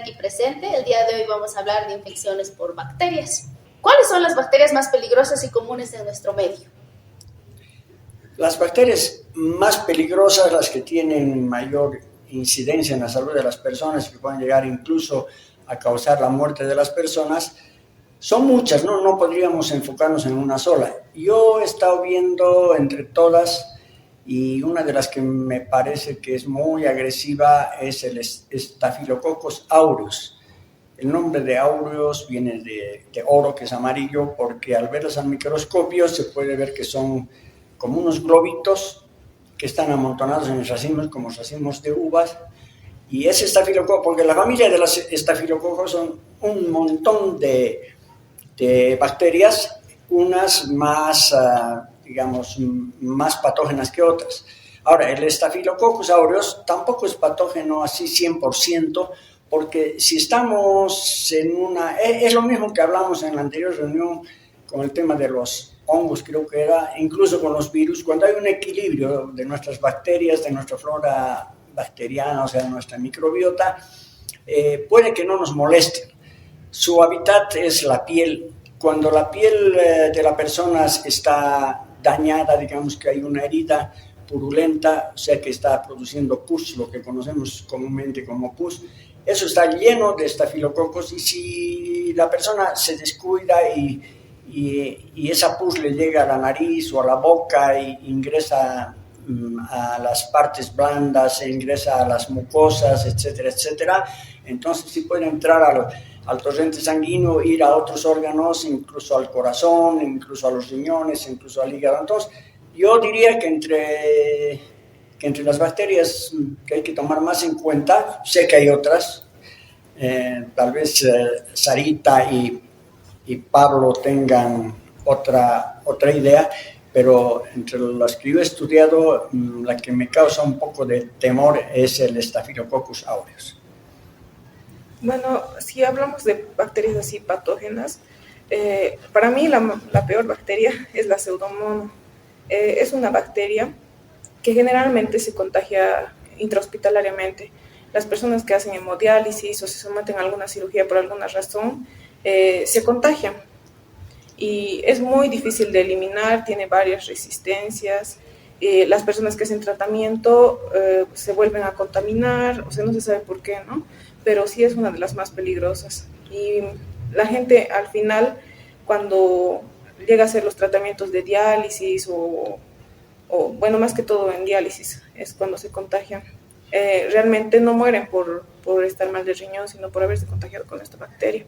aquí presente. El día de hoy vamos a hablar de infecciones por bacterias. ¿Cuáles son las bacterias más peligrosas y comunes de nuestro medio? Las bacterias más peligrosas, las que tienen mayor incidencia en la salud de las personas, que pueden llegar incluso a causar la muerte de las personas, son muchas, ¿no? No podríamos enfocarnos en una sola. Yo he estado viendo entre todas, y una de las que me parece que es muy agresiva es el Staphylococcus aureus. El nombre de aureus viene de oro, que es amarillo, porque al verlas al microscopio se puede ver que son como unos globitos que están amontonados en racimos, como racimos de uvas. Y ese estafilococo, porque la familia de los estafilococos son un montón de bacterias, unas más, digamos, más patógenas que otras. Ahora, el Staphylococcus aureus tampoco es patógeno así 100%, porque si estamos en una... Es lo mismo que hablamos en la anterior reunión con el tema de los hongos, creo que era, incluso con los virus, cuando hay un equilibrio de nuestras bacterias, de nuestra flora bacteriana, o sea, de nuestra microbiota, puede que no nos molesten. Su hábitat es la piel. Cuando la piel de la persona está dañada, digamos que hay una herida purulenta, o sea que está produciendo pus, lo que conocemos comúnmente como pus, eso está lleno de estafilococos, y si la persona se descuida y esa pus le llega a la nariz o a la boca e ingresa a las partes blandas, e ingresa a las mucosas, etcétera, etcétera, entonces sí puede entrar al torrente sanguíneo, ir a otros órganos, incluso al corazón, incluso a los riñones, incluso al hígado. Entonces, yo diría que entre las bacterias que hay que tomar más en cuenta, sé que hay otras, tal vez Sarita y Pablo tengan otra idea, pero entre las que yo he estudiado, la que me causa un poco de temor es el Staphylococcus aureus. Bueno, si hablamos de bacterias así patógenas, para mí la peor bacteria es la Pseudomonas. Es una bacteria que generalmente se contagia intrahospitalariamente. Las personas que hacen hemodiálisis o se someten a alguna cirugía por alguna razón, se contagian. Y es muy difícil de eliminar, tiene varias resistencias. Las personas que hacen tratamiento se vuelven a contaminar, o sea, no se sabe por qué, ¿no? Pero sí es una de las más peligrosas. Y la gente al final, cuando llega a hacer los tratamientos de diálisis o bueno, más que todo en diálisis, es cuando se contagian. Realmente no mueren por estar mal de riñón, sino por haberse contagiado con esta bacteria.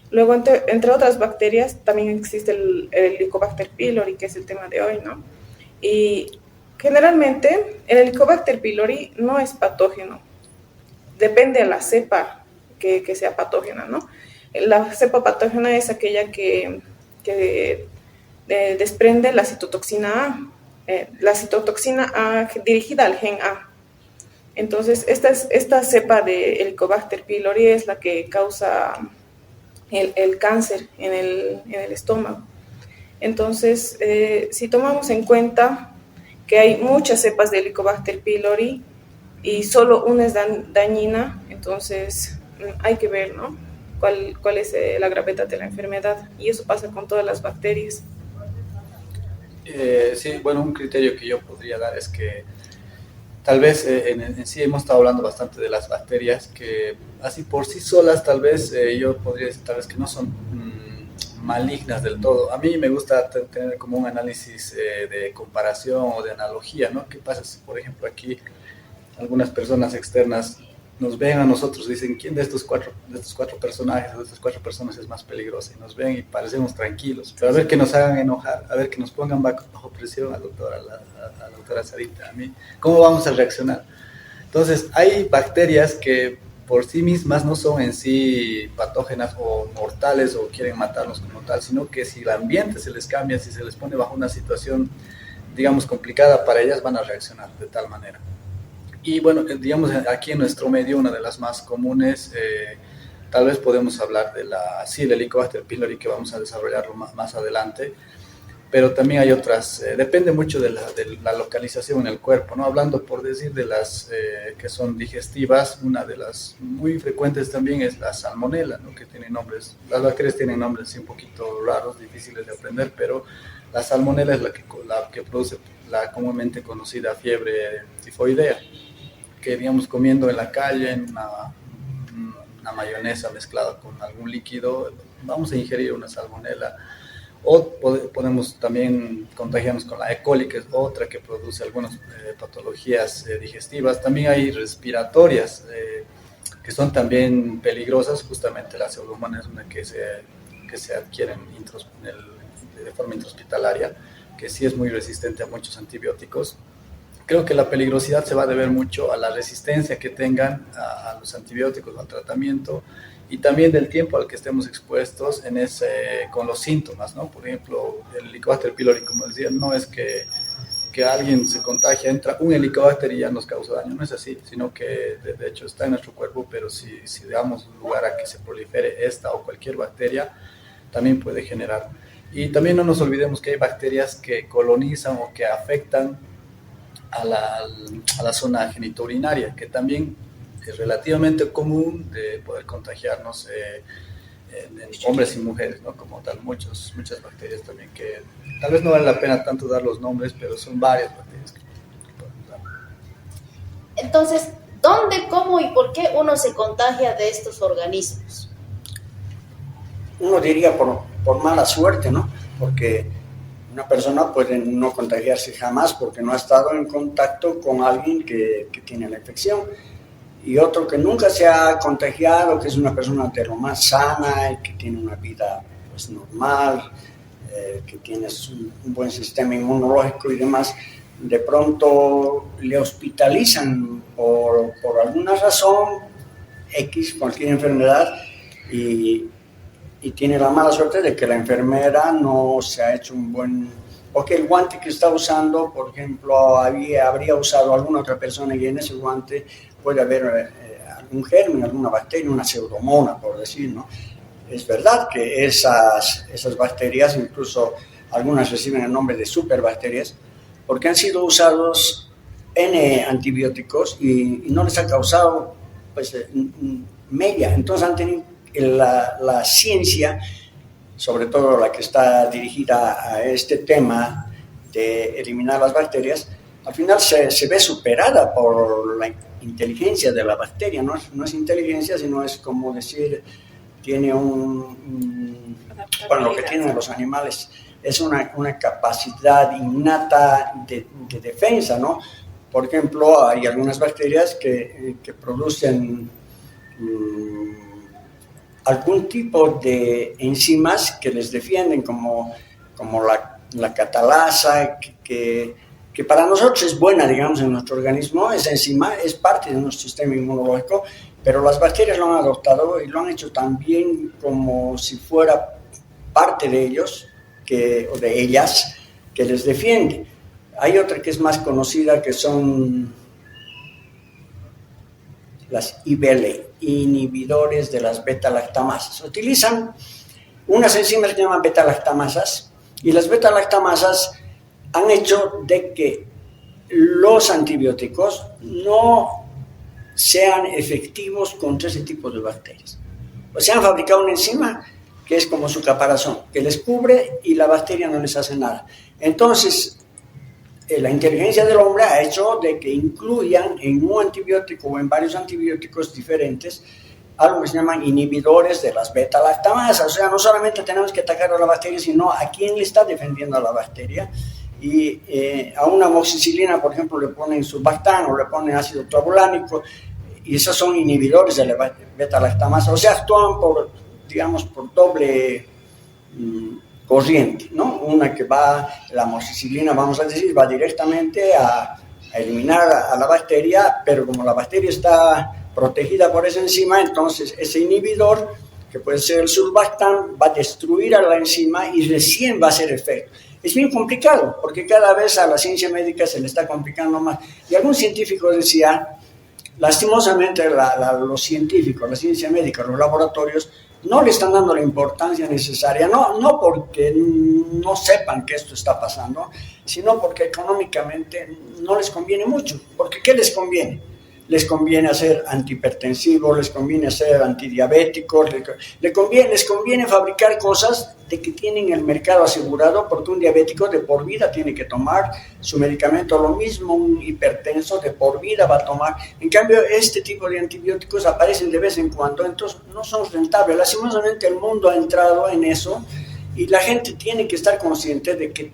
Luego, entre otras bacterias, también existe el Helicobacter pylori, que es el tema de hoy, ¿no? Y generalmente el Helicobacter pylori no es patógeno. Depende de la cepa que sea patógena, ¿no? La cepa patógena es aquella que desprende la citotoxina A. La citotoxina A dirigida al gen A. Entonces, esta cepa de Helicobacter pylori es la que causa el cáncer en el estómago. Entonces, si tomamos en cuenta que hay muchas cepas de Helicobacter pylori y solo una es dañina, entonces hay que ver, ¿no?, cuál es la gravedad de la enfermedad, y eso pasa con todas las bacterias. Sí, bueno, un criterio que yo podría dar es que tal vez en sí hemos estado hablando bastante de las bacterias que así por sí solas tal vez yo podría decir tal vez que no son malignas del todo. A mí me gusta tener como un análisis de comparación o de analogía, ¿no? ¿Qué pasa si, por ejemplo, aquí algunas personas externas nos ven a nosotros y dicen, ¿quién de estos cuatro personajes o de estas cuatro personas es más peligrosa? Y nos ven y parecemos tranquilos, pero a ver que nos hagan enojar, a ver que nos pongan bajo presión a la doctora Sarita, a mí, ¿cómo vamos a reaccionar? Entonces, hay bacterias que por sí mismas no son en sí patógenas o mortales o quieren matarnos como tal, sino que si el ambiente se les cambia, si se les pone bajo una situación, digamos, complicada para ellas, van a reaccionar de tal manera. Y bueno, digamos, aquí en nuestro medio, una de las más comunes, tal vez podemos hablar de el Helicobacter pylori, que vamos a desarrollarlo más adelante. pero también hay otras, depende mucho de la localización en el cuerpo, ¿no? Hablando por decir de las que son digestivas, una de las muy frecuentes también es la salmonela, ¿no? Que tiene nombres, las bacterias tienen nombres un poquito raros, difíciles de aprender, pero la salmonela es la que produce la comúnmente conocida fiebre tifoidea, que digamos comiendo en la calle, en una mayonesa mezclada con algún líquido, vamos a ingerir una salmonela. O podemos también contagiarnos con la E. coli, que es otra que produce algunas patologías digestivas. También hay respiratorias que son también peligrosas. Justamente la pseudomonas es una que se adquiere de forma intrahospitalaria, que sí es muy resistente a muchos antibióticos. Creo que la peligrosidad se va a deber mucho a la resistencia que tengan a los antibióticos, al tratamiento, y también del tiempo al que estemos expuestos con los síntomas, ¿no? Por ejemplo, el Helicobacter pylori, como decía, no es que alguien se contagia, entra un Helicobacter y ya nos causa daño, no es así, sino que de hecho está en nuestro cuerpo, pero si damos lugar a que se prolifere esta o cualquier bacteria, también puede generar. Y también no nos olvidemos que hay bacterias que colonizan o que afectan a la zona genitourinaria, que también es relativamente común de poder contagiarnos en hombres y mujeres, ¿no? Como tal, muchas bacterias también, que tal vez no vale la pena tanto dar los nombres, pero son varias bacterias que podemos dar. Entonces, ¿dónde, cómo y por qué uno se contagia de estos organismos? Uno diría por mala suerte, ¿no? Porque una persona puede no contagiarse jamás porque no ha estado en contacto con alguien que tiene la infección. Y otro que nunca se ha contagiado, que es una persona de lo más sana y que tiene una vida pues, normal, que tiene un buen sistema inmunológico y demás, de pronto le hospitalizan por alguna razón, X, cualquier enfermedad, y tiene la mala suerte de que la enfermera no se ha hecho o que el guante que está usando, por ejemplo, habría usado alguna otra persona y en ese guante puede haber algún germen, alguna bacteria, una pseudomona, por decir, ¿no? Es verdad que esas bacterias, incluso algunas reciben el nombre de superbacterias, porque han sido usados N antibióticos y no les ha causado pues, mella. Entonces han tenido la ciencia, sobre todo la que está dirigida a este tema de eliminar las bacterias, al final se ve superada por la inteligencia de la bacteria. No es inteligencia, sino es como decir, tiene lo que tienen los animales es una capacidad innata de defensa, ¿no? Por ejemplo, hay algunas bacterias que producen algún tipo de enzimas que les defienden, como la catalasa, que para nosotros es buena, digamos, en nuestro organismo. Esa enzima es parte de nuestro sistema inmunológico, pero las bacterias lo han adoptado y lo han hecho también como si fuera parte de ellos, o de ellas, que les defiende. Hay otra que es más conocida, que son las IBL, inhibidores de las beta-lactamasas. Utilizan unas enzimas que se llaman beta-lactamasas, y las beta-lactamasas han hecho de que los antibióticos no sean efectivos contra ese tipo de bacterias. O sea, han fabricado una enzima que es como su caparazón, que les cubre y la bacteria no les hace nada. Entonces, la inteligencia del hombre ha hecho de que incluyan en un antibiótico o en varios antibióticos diferentes algo que se llaman inhibidores de las beta-lactamasas. O sea, no solamente tenemos que atacar a la bacteria, sino a quién le está defendiendo a la bacteria. Y a una amoxicilina, por ejemplo, le ponen surfactano o le ponen ácido clavulánico, y esos son inhibidores de la beta-lactamasa. O sea, actúan por doble corriente, ¿no? Una que la amoxicilina, vamos a decir, va directamente a eliminar a la bacteria, pero como la bacteria está protegida por esa enzima, entonces ese inhibidor, que puede ser el surfactán, va a destruir a la enzima y recién va a hacer efecto. Es bien complicado, porque cada vez a la ciencia médica se le está complicando más. Y algún científico decía, lastimosamente los científicos, la ciencia médica, los laboratorios, no le están dando la importancia necesaria, no porque no sepan que esto está pasando, sino porque económicamente no les conviene mucho. Porque ¿qué les conviene? Les conviene hacer antihipertensivos, les conviene hacer antidiabéticos, les conviene fabricar cosas de que tienen el mercado asegurado, porque un diabético de por vida tiene que tomar su medicamento, lo mismo un hipertenso de por vida va a tomar. En cambio, este tipo de antibióticos aparecen de vez en cuando, entonces no son rentables. Lastimosamente el mundo ha entrado en eso y la gente tiene que estar consciente de que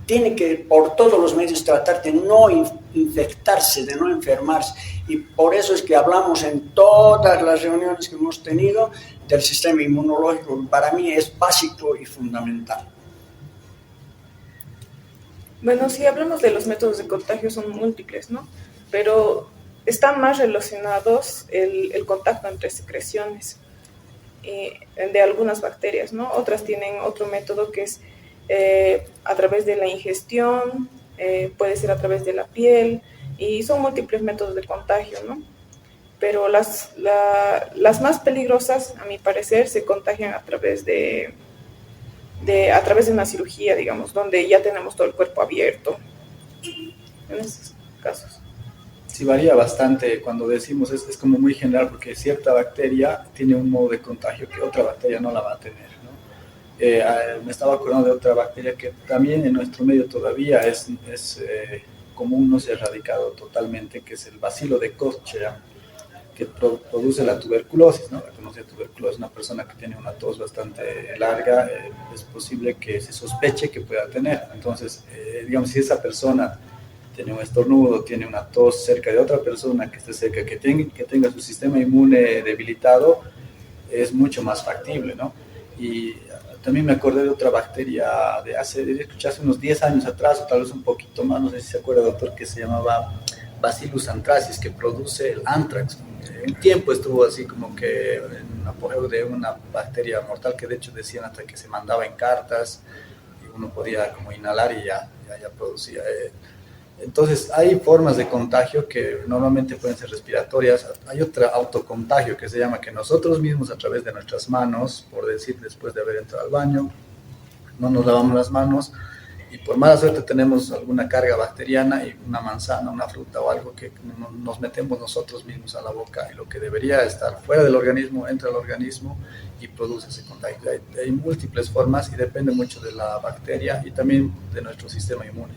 tiene que por todos los medios tratar de no infectarse, de no enfermarse. Y por eso es que hablamos en todas las reuniones que hemos tenido del sistema inmunológico, que para mí es básico y fundamental. Bueno, si hablamos de los métodos de contagio son múltiples, ¿no? Pero están más relacionados el contacto entre secreciones de algunas bacterias, ¿no? Otras tienen otro método que es a través de la ingestión, puede ser a través de la piel, y son múltiples métodos de contagio, ¿no? Pero las más peligrosas, a mi parecer, se contagian a través de una cirugía, digamos, donde ya tenemos todo el cuerpo abierto, en esos casos. Sí, varía bastante cuando decimos, es como muy general, porque cierta bacteria tiene un modo de contagio que otra bacteria no la va a tener, ¿no? Me estaba acordando de otra bacteria que también en nuestro medio todavía es común, no se ha erradicado totalmente, que es el bacilo de Cochea, que produce la tuberculosis, ¿no? La conocida tuberculosis, una persona que tiene una tos bastante larga, es posible que se sospeche que pueda tener. Entonces, digamos, si esa persona tiene un estornudo, tiene una tos cerca de otra persona que esté cerca, que tenga su sistema inmune debilitado, es mucho más factible, ¿no? Y también me acordé de otra bacteria escuché hace unos 10 años atrás, o tal vez un poquito más, no sé si se acuerda, doctor, que se llamaba Bacillus anthracis, que produce el anthrax. Un tiempo estuvo así como que en apogeo de una bacteria mortal que de hecho decían hasta que se mandaba en cartas y uno podía como inhalar y ya producía. Entonces hay formas de contagio que normalmente pueden ser respiratorias. Hay otra autocontagio que se llama que nosotros mismos a través de nuestras manos, por decir, después de haber entrado al baño, no nos lavamos las manos y por mala suerte tenemos alguna carga bacteriana y una manzana, una fruta o algo que nos metemos nosotros mismos a la boca y lo que debería estar fuera del organismo entra al organismo y produce ese contagio. Hay múltiples formas y depende mucho de la bacteria y también de nuestro sistema inmune.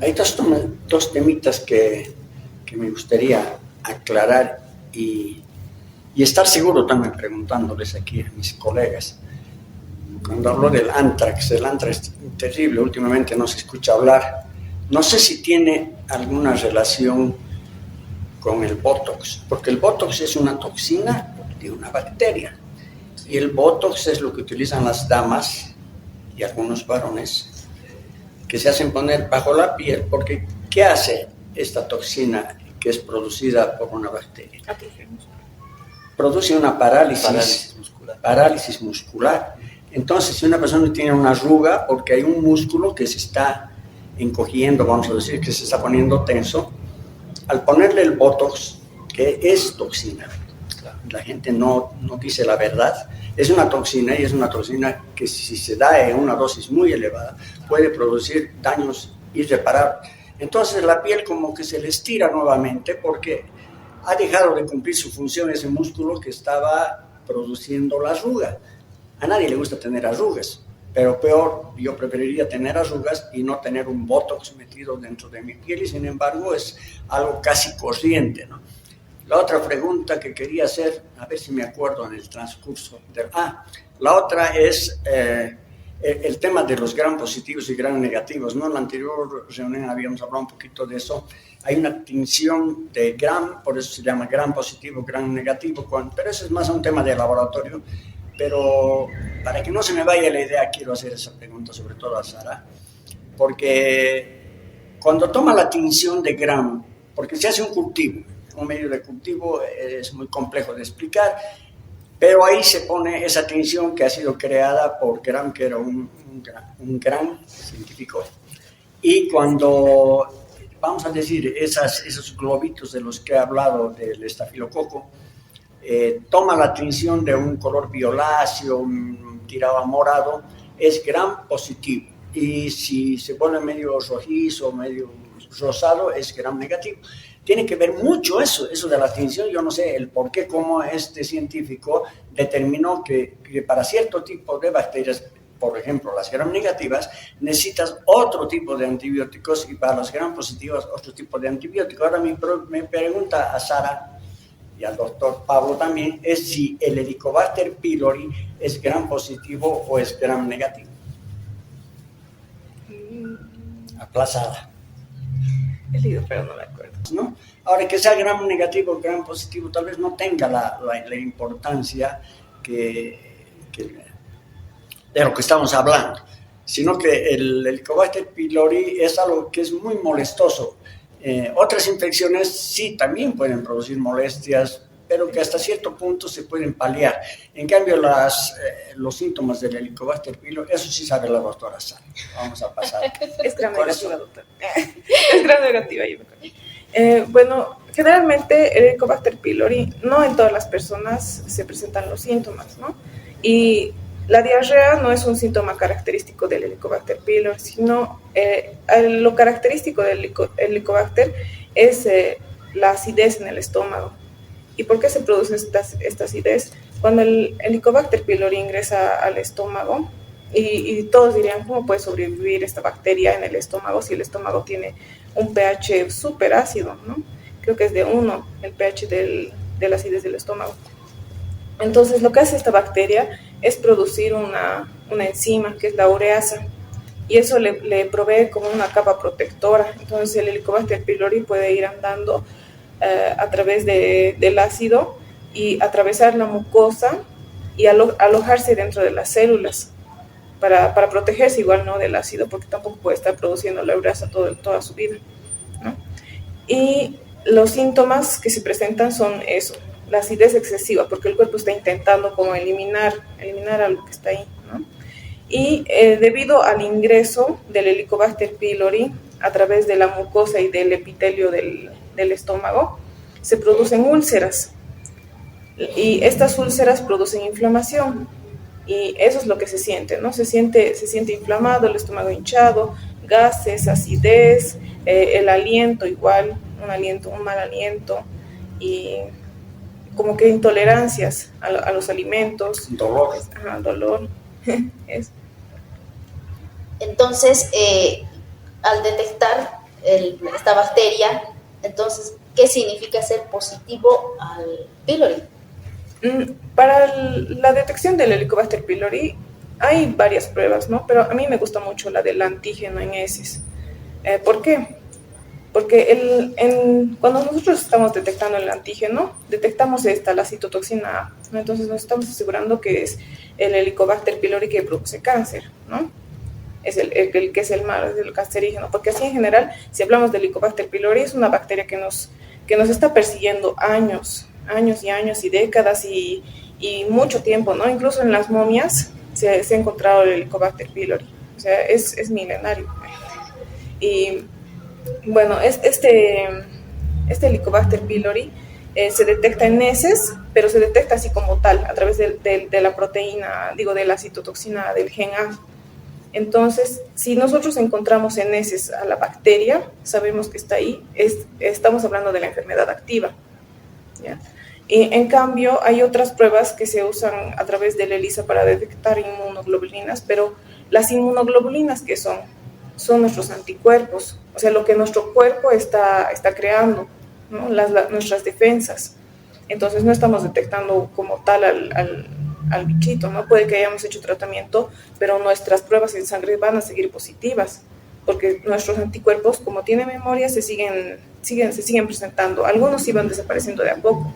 Hay dos temitas que me gustaría aclarar y estar seguro también preguntándoles aquí a mis colegas. Cuando hablo del anthrax, el anthrax es terrible, últimamente no se escucha hablar. No sé si tiene alguna relación con el Botox, porque el Botox es una toxina de una bacteria. Y el Botox es lo que utilizan las damas y algunos varones que se hacen poner bajo la piel, porque ¿qué hace esta toxina que es producida por una bacteria? Produce una parálisis muscular. Entonces, si una persona tiene una arruga, porque hay un músculo que se está encogiendo, vamos a decir, que se está poniendo tenso, al ponerle el Botox, que es toxina, la gente no dice la verdad, es una toxina y es una toxina que si se da en una dosis muy elevada puede producir daños irreparables. Entonces la piel como que se le estira nuevamente porque ha dejado de cumplir su función ese músculo que estaba produciendo la arruga. A nadie le gusta tener arrugas, pero peor, yo preferiría tener arrugas y no tener un Botox metido dentro de mi piel y sin embargo es algo casi corriente, ¿no? La otra pregunta que quería hacer, a ver si me acuerdo en el transcurso. La otra es el tema de los gram positivos y gram negativos, ¿no? En la anterior reunión habíamos hablado un poquito de eso. Hay una distinción de gram, por eso se llama gram positivo, gram negativo, pero eso es más un tema de laboratorio. Pero para que no se me vaya la idea, quiero hacer esa pregunta, sobre todo a Sara, porque cuando toma la tinción de gram, porque se hace un cultivo, un medio de cultivo es muy complejo de explicar, pero ahí se pone esa tinción que ha sido creada por Gram, que era un gran científico. Y cuando, vamos a decir, esos globitos de los que he hablado del estafilococo, toma la tinción de un color violáceo, tirado a morado, es gram positivo. Y si se pone medio rojizo, medio rosado, es gram negativo. Tiene que ver mucho eso de la tinción. Yo no sé el por qué, cómo este científico determinó que para cierto tipo de bacterias, por ejemplo, las gram negativas, necesitas otro tipo de antibióticos y para las gram positivas otro tipo de antibióticos. Ahora me pregunta a Sara y al doctor Pablo también, es si el Helicobacter pylori es gram positivo o es gram negativo. Aplazada. He leído, pero no me acuerdo. ¿No? Ahora, que sea gram negativo o gram positivo tal vez no tenga la importancia de lo que estamos hablando, sino que el Helicobacter pylori es algo que es muy molestoso. Otras infecciones sí también pueden producir molestias, pero que hasta cierto punto se pueden paliar. En cambio, los síntomas del Helicobacter pylori, eso sí sabe la doctora Sara. Vamos a pasar. Es gram negativa, doctor. Es gram negativa, yo me acuerdo. Bueno, generalmente el Helicobacter pylori, no en todas las personas se presentan los síntomas, ¿no? Y la diarrea no es un síntoma característico del Helicobacter pylori, sino lo característico del Helicobacter es la acidez en el estómago. ¿Y por qué se produce esta acidez? Cuando el Helicobacter pylori ingresa al estómago, y todos dirían, ¿cómo puede sobrevivir esta bacteria en el estómago si el estómago tiene un pH súper ácido, ¿no? Creo que es de 1 el pH de la acidez del estómago. Entonces, lo que hace esta bacteria es producir una enzima, que es la ureasa, y eso le provee como una capa protectora. Entonces, el Helicobacter pylori puede ir andando a través del ácido y atravesar la mucosa y alojarse dentro de las células para protegerse igual, ¿no?, del ácido, porque tampoco puede estar produciendo la ureasa toda su vida, ¿no? Y los síntomas que se presentan son eso, la acidez excesiva, porque el cuerpo está intentando como eliminar algo que está ahí, ¿no? Y debido al ingreso del Helicobacter pylori a través de la mucosa y del epitelio del estómago, se producen úlceras, y estas úlceras producen inflamación, y eso es lo que se siente, ¿no? Se siente inflamado, el estómago hinchado, gases, acidez, el aliento igual, un mal aliento, y como que intolerancias a los alimentos. Dolor. Dolor. Entonces, al detectar esta bacteria, entonces, ¿qué significa ser positivo al pylori? Para la detección del Helicobacter pylori hay varias pruebas, ¿no? Pero a mí me gusta mucho la del antígeno en heces. ¿Por qué? Porque cuando nosotros estamos detectando el antígeno, detectamos la citotoxina A, ¿no? Entonces nos estamos asegurando que es el Helicobacter pylori que produce cáncer, ¿no? Es el que es el malo, es el cancerígeno, porque así en general, si hablamos del Helicobacter pylori, es una bacteria que nos está persiguiendo años y décadas y mucho tiempo, ¿no? Incluso en las momias se ha encontrado el Helicobacter pylori, o sea, es milenario. Y bueno, este Helicobacter pylori se detecta en heces, pero se detecta así como tal, a través de la proteína, de la citotoxina del gen A. Entonces, si nosotros encontramos en heces a la bacteria, sabemos que está ahí, estamos hablando de la enfermedad activa, ¿ya? Y en cambio, hay otras pruebas que se usan a través de la ELISA para detectar inmunoglobulinas, pero las inmunoglobulinas, ¿qué son? Son nuestros anticuerpos, o sea, lo que nuestro cuerpo está creando, ¿no? Nuestras defensas. Entonces, no estamos detectando como tal al bichito, ¿no? Puede que hayamos hecho tratamiento, pero nuestras pruebas en sangre van a seguir positivas, porque nuestros anticuerpos, como tienen memoria, se siguen presentando. Algunos iban desapareciendo de a poco,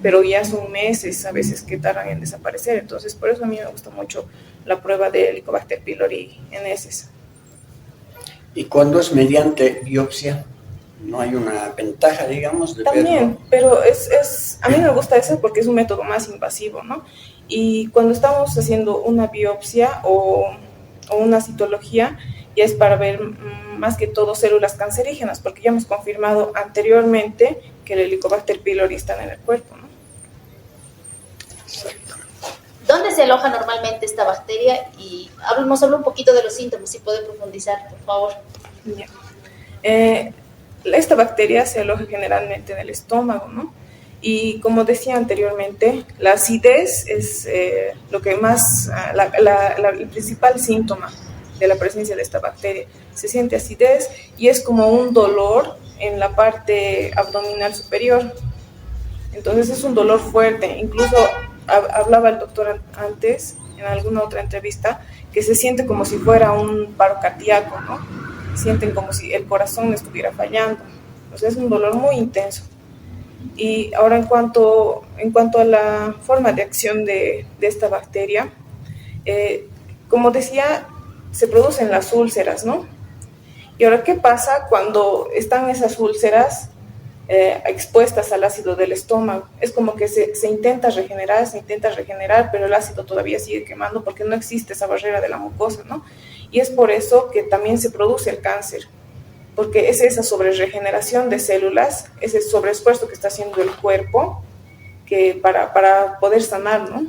pero ya son meses a veces que tardan en desaparecer. Entonces, por eso a mí me gusta mucho la prueba de Helicobacter pylori en heces. ¿Y cuando es mediante biopsia? ¿No hay una ventaja, digamos, de También, verlo? pero a mí me gusta eso porque es un método más invasivo, ¿no? Y cuando estamos haciendo una biopsia o una citología, ya es para ver más que todo células cancerígenas, porque ya hemos confirmado anteriormente que el Helicobacter pylori está en el cuerpo, ¿no? Exactamente. ¿Dónde se aloja normalmente esta bacteria? Y nos habla un poquito de los síntomas, si puede profundizar, por favor. Ya. Esta bacteria se aloja generalmente en el estómago, ¿no? Y como decía anteriormente, la acidez es lo que más, el principal síntoma de la presencia de esta bacteria. Se siente acidez y es como un dolor en la parte abdominal superior. Entonces es un dolor fuerte. Incluso hablaba el doctor antes, en alguna otra entrevista, que se siente como si fuera un paro cardíaco, ¿no? Sienten como si el corazón estuviera fallando. O sea, es un dolor muy intenso. Y ahora en cuanto a la forma de acción de esta bacteria, como decía, se producen las úlceras, ¿no? Y ahora, ¿qué pasa cuando están esas úlceras expuestas al ácido del estómago? Es como que se intenta regenerar, pero el ácido todavía sigue quemando porque no existe esa barrera de la mucosa, ¿no? Y es por eso que también se produce el cáncer, porque es esa sobreregeneración de células, ese sobreesfuerzo que está haciendo el cuerpo que para poder sanar, ¿no?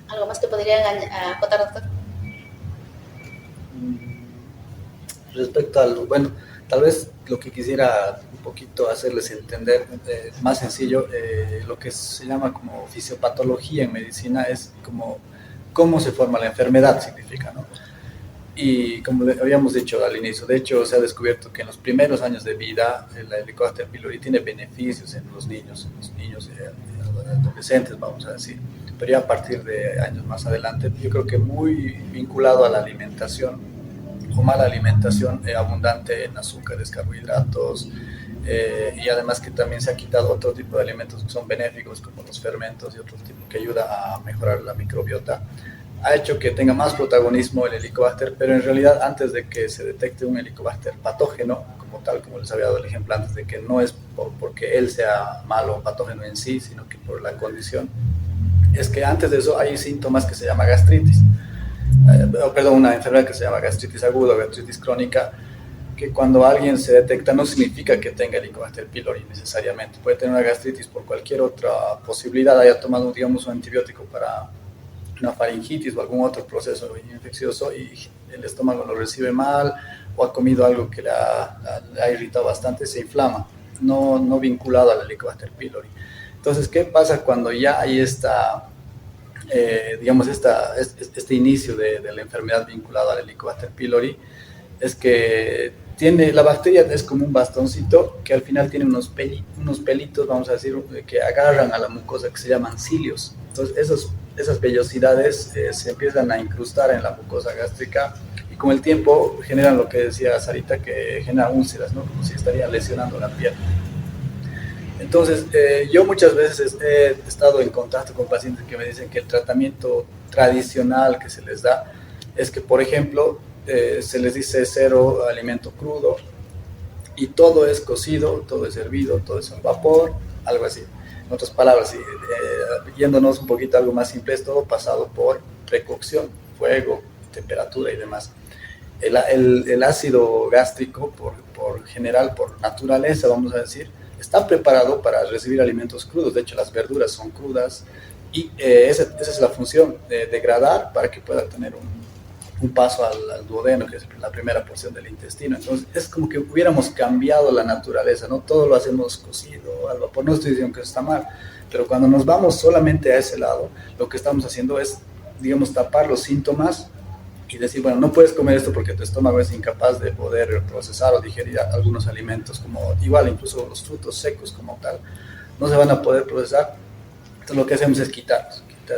¿Algo más que podrían acotar, doctor? Respecto al, bueno, tal vez lo que quisiera un poquito hacerles entender, más sencillo, lo que se llama como fisiopatología en medicina es como cómo se forma la enfermedad, significa, ¿no? Y como habíamos dicho al inicio, de hecho se ha descubierto que en los primeros años de vida el Helicobacter pylori tiene beneficios en los niños adolescentes, vamos a decir, pero ya a partir de años más adelante, yo creo que muy vinculado a la alimentación o mala alimentación abundante en azúcares, carbohidratos, y además que también se ha quitado otro tipo de alimentos que son benéficos como los fermentos y otro tipo que ayuda a mejorar la microbiota, ha hecho que tenga más protagonismo el Helicobacter, pero en realidad antes de que se detecte un Helicobacter patógeno, como tal, como les había dado el ejemplo antes, de que no es porque él sea malo o patógeno en sí, sino que por la condición, es que antes de eso hay síntomas que se llama gastritis, una enfermedad que se llama gastritis aguda o gastritis crónica, que cuando alguien se detecta no significa que tenga Helicobacter pylori necesariamente, puede tener una gastritis por cualquier otra posibilidad, haya tomado, digamos, un antibiótico para una faringitis o algún otro proceso infeccioso y el estómago lo recibe mal o ha comido algo que le ha irritado bastante, se inflama, no vinculado al Helicobacter pylori. Entonces, ¿qué pasa cuando ya hay este inicio de la enfermedad vinculada al Helicobacter pylori? Es que la bacteria es como un bastoncito que al final tiene unos pelitos, vamos a decir, que agarran a la mucosa, que se llaman cilios. Entonces, esas vellosidades se empiezan a incrustar en la mucosa gástrica y con el tiempo generan lo que decía Sarita, que genera úlceras, ¿no? Como si estarían lesionando la piel. Entonces, yo muchas veces he estado en contacto con pacientes que me dicen que el tratamiento tradicional que se les da es que, por ejemplo, se les dice 0 alimento crudo y todo es cocido, todo es hervido, todo es al vapor, algo así. En otras palabras, yéndonos un poquito a algo más simple, es todo pasado por precocción, fuego, temperatura y demás. El ácido gástrico, por general, por naturaleza, vamos a decir, está preparado para recibir alimentos crudos. De hecho, las verduras son crudas y esa es la función, de degradar para que pueda tener un paso al duodeno, que es la primera porción del intestino. Entonces, es como que hubiéramos cambiado la naturaleza, ¿no? Todo lo hacemos cocido, al vapor. No estoy diciendo que está mal, pero cuando nos vamos solamente a ese lado, lo que estamos haciendo es, digamos, tapar los síntomas y decir, bueno, no puedes comer esto porque tu estómago es incapaz de poder procesar o digerir algunos alimentos, como igual, incluso los frutos secos como tal, no se van a poder procesar. Entonces, lo que hacemos es quitar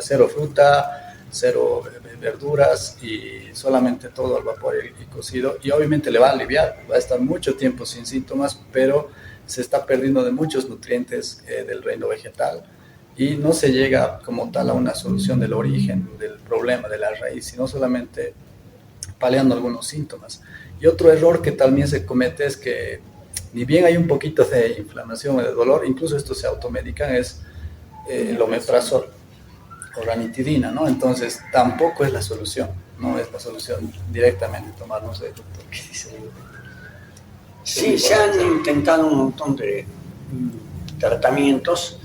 0 fruta, 0 verduras y solamente todo al vapor y cocido, y obviamente le va a aliviar, va a estar mucho tiempo sin síntomas, pero se está perdiendo de muchos nutrientes del reino vegetal y no se llega como tal a una solución del origen del problema, de la raíz, sino solamente paliando algunos síntomas. Y otro error que también se comete es que ni bien hay un poquito de inflamación o de dolor, incluso estos se automedican, es el omeprazol o ranitidina, ¿no? Entonces tampoco es la solución, no es la solución directamente tomar, no sé, doctor, ¿qué dice? Sí, se han intentado un montón tratamientos.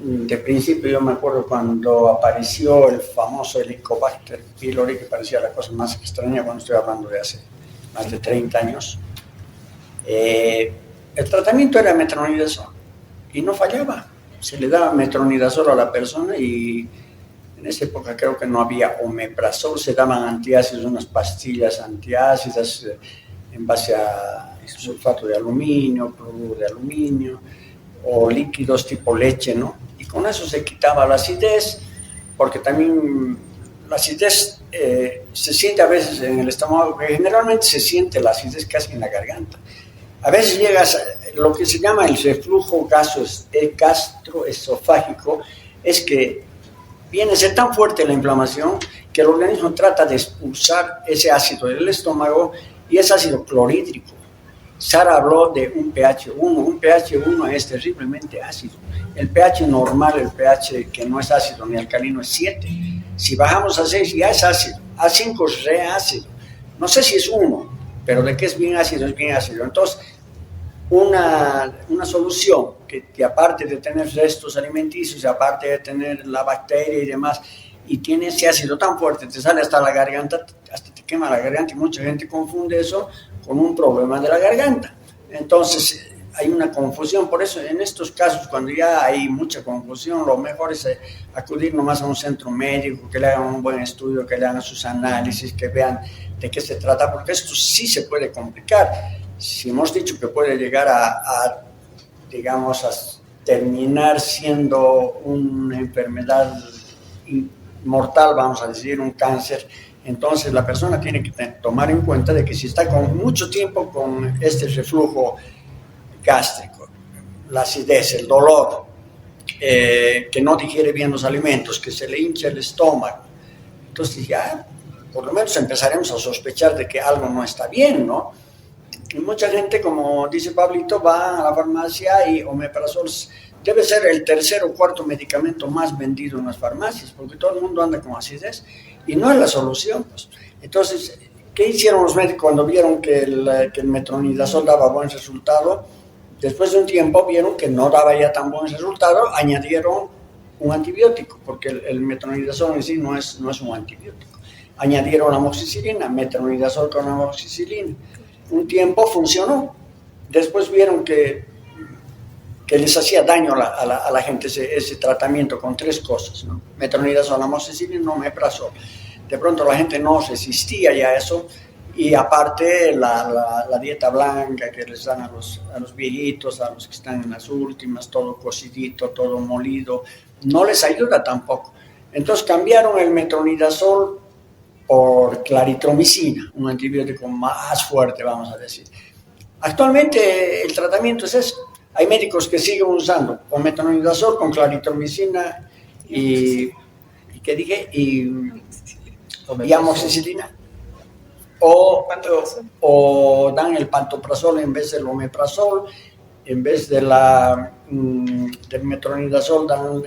De principio yo me acuerdo cuando apareció el famoso Helicobacter pylori, que parecía la cosa más extraña cuando estoy hablando de hace más de 30 años. El tratamiento era metronidazol y no fallaba. Se le daba metronidazol a la persona y en esa época creo que no había omeprazol, se daban antiácidos, unas pastillas antiácidas en base a sulfato de aluminio, cloruro de aluminio o líquidos tipo leche, ¿no? Y con eso se quitaba la acidez, porque también la acidez se siente a veces en el estómago, generalmente se siente la acidez casi en la garganta. A veces llegas a lo que se llama el reflujo gastroesofágico, es que viene a ser tan fuerte la inflamación que el organismo trata de expulsar ese ácido del estómago y es ácido clorhídrico. Sara habló de un pH 1, un pH 1 es terriblemente ácido. El pH normal, el pH que no es ácido ni alcalino es 7. Si bajamos a 6 ya es ácido, a 5 es re ácido. No sé si es 1, pero de que es bien ácido, es bien ácido. Entonces, una solución que aparte de tener restos alimenticios, aparte de tener la bacteria y demás, y tiene ese ácido tan fuerte, te sale hasta la garganta, hasta te quema la garganta, y mucha gente confunde eso con un problema de la garganta. Entonces, hay una confusión. Por eso, en estos casos, cuando ya hay mucha confusión, lo mejor es acudir nomás a un centro médico, que le hagan un buen estudio, que le hagan sus análisis, que vean de qué se trata, porque esto sí se puede complicar. Si hemos dicho que puede llegar digamos, a terminar siendo una enfermedad mortal, vamos a decir, un cáncer, entonces la persona tiene que tomar en cuenta de que si está con mucho tiempo con este reflujo gástrico, la acidez, el dolor, que no digiere bien los alimentos, que se le hincha el estómago, entonces ya por lo menos empezaremos a sospechar de que algo no está bien, ¿no? Y mucha gente, como dice Pablito, va a la farmacia y omeprazol debe ser el tercer o cuarto medicamento más vendido en las farmacias, porque todo el mundo anda con acidez y no es la solución, pues. Entonces, ¿qué hicieron los médicos cuando vieron que el metronidazol daba buen resultado? Después de un tiempo vieron que no daba ya tan buen resultado, añadieron un antibiótico, porque el metronidazol en sí no es un antibiótico. Añadieron amoxicilina, metronidazol con amoxicilina. Un tiempo funcionó. Después vieron que les hacía daño a la gente ese tratamiento con 3 cosas, ¿no? Metronidazol, amoxicilina, omeprazol. De pronto la gente no resistía ya a eso, y aparte la dieta blanca que les dan a los viejitos, a los que están en las últimas, todo cocidito, todo molido, no les ayuda tampoco. Entonces cambiaron el metronidazol por claritromicina, un antibiótico más fuerte, vamos a decir. Actualmente el tratamiento es eso. Hay médicos que siguen usando o metronidazol con claritromicina y amoxicilina, o dan el pantoprazol en vez del omeprazol, en vez de del metronidazol dan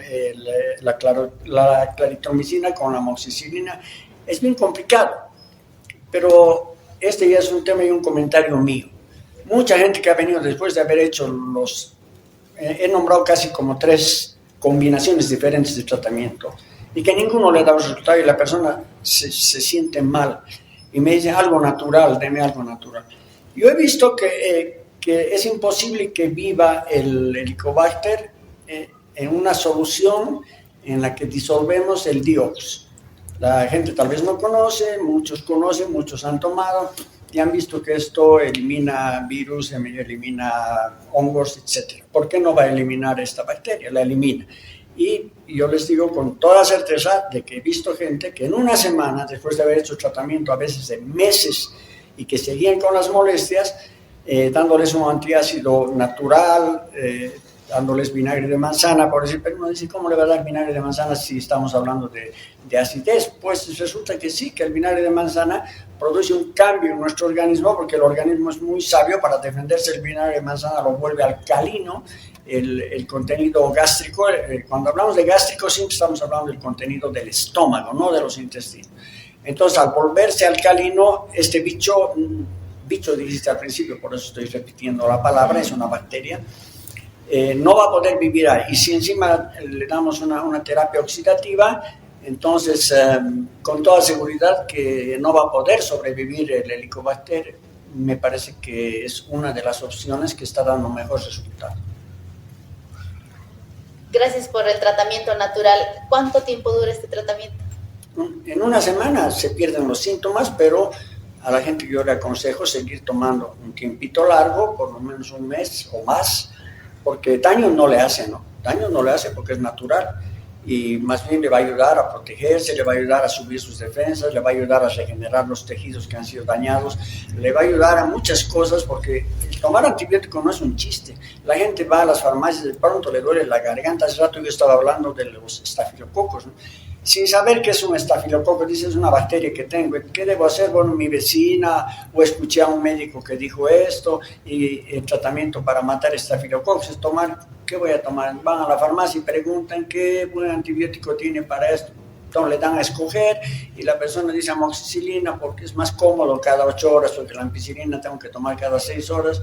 la claritromicina con la amoxicilina. Es bien complicado, pero este ya es un tema y un comentario mío. Mucha gente que ha venido después de haber hecho he nombrado casi como 3 combinaciones diferentes de tratamiento, y que ninguno le da resultado y la persona se siente mal y me dice algo natural, deme algo natural. Yo he visto que es imposible que viva el Helicobacter en una solución en la que disolvemos el Diox. La gente tal vez no conoce, muchos conocen, muchos han tomado y han visto que esto elimina virus, elimina hongos, etc. ¿Por qué no va a eliminar esta bacteria? La elimina. Y yo les digo con toda certeza de que he visto gente que en una semana, después de haber hecho tratamiento a veces de meses, y que seguían con las molestias, dándoles un antiácido natural, dándoles vinagre de manzana, por decir, pero uno dice, ¿cómo le va a dar vinagre de manzana si estamos hablando de acidez? Pues resulta que sí, que el vinagre de manzana produce un cambio en nuestro organismo, porque el organismo es muy sabio. Para defenderse, el vinagre de manzana lo vuelve alcalino, el contenido gástrico. Cuando hablamos de gástrico siempre estamos hablando del contenido del estómago, no de los intestinos. Entonces, al volverse alcalino, este bicho dijiste al principio, por eso estoy repitiendo la palabra, es una bacteria, no va a poder vivir ahí. Y si encima le damos una terapia oxidativa, entonces con toda seguridad que no va a poder sobrevivir el Helicobacter. Me parece que es una de las opciones que está dando mejor resultado. Gracias por el tratamiento natural. ¿Cuánto tiempo dura este tratamiento? En una semana se pierden los síntomas, pero a la gente yo le aconsejo seguir tomando un tiempito largo, por lo menos un mes o más, porque daño no le hace, ¿no? Daño no le hace porque es natural y más bien le va a ayudar a protegerse, le va a ayudar a subir sus defensas, le va a ayudar a regenerar los tejidos que han sido dañados, le va a ayudar a muchas cosas porque el tomar antibiótico no es un chiste. La gente va a las farmacias, de pronto le duele la garganta. Hace rato yo estaba hablando de los estafilococos, ¿no? Sin saber qué es un estafilococo, dice es una bacteria que tengo. ¿Qué debo hacer? Bueno, mi vecina o escuché a un médico que dijo esto y el tratamiento para matar estafilococos es tomar. ¿Qué voy a tomar? Van a la farmacia y preguntan qué buen antibiótico tiene para esto. Entonces le dan a escoger y la persona dice amoxicilina porque es más cómodo cada 8 horas, porque la ampicilina tengo que tomar cada 6 horas.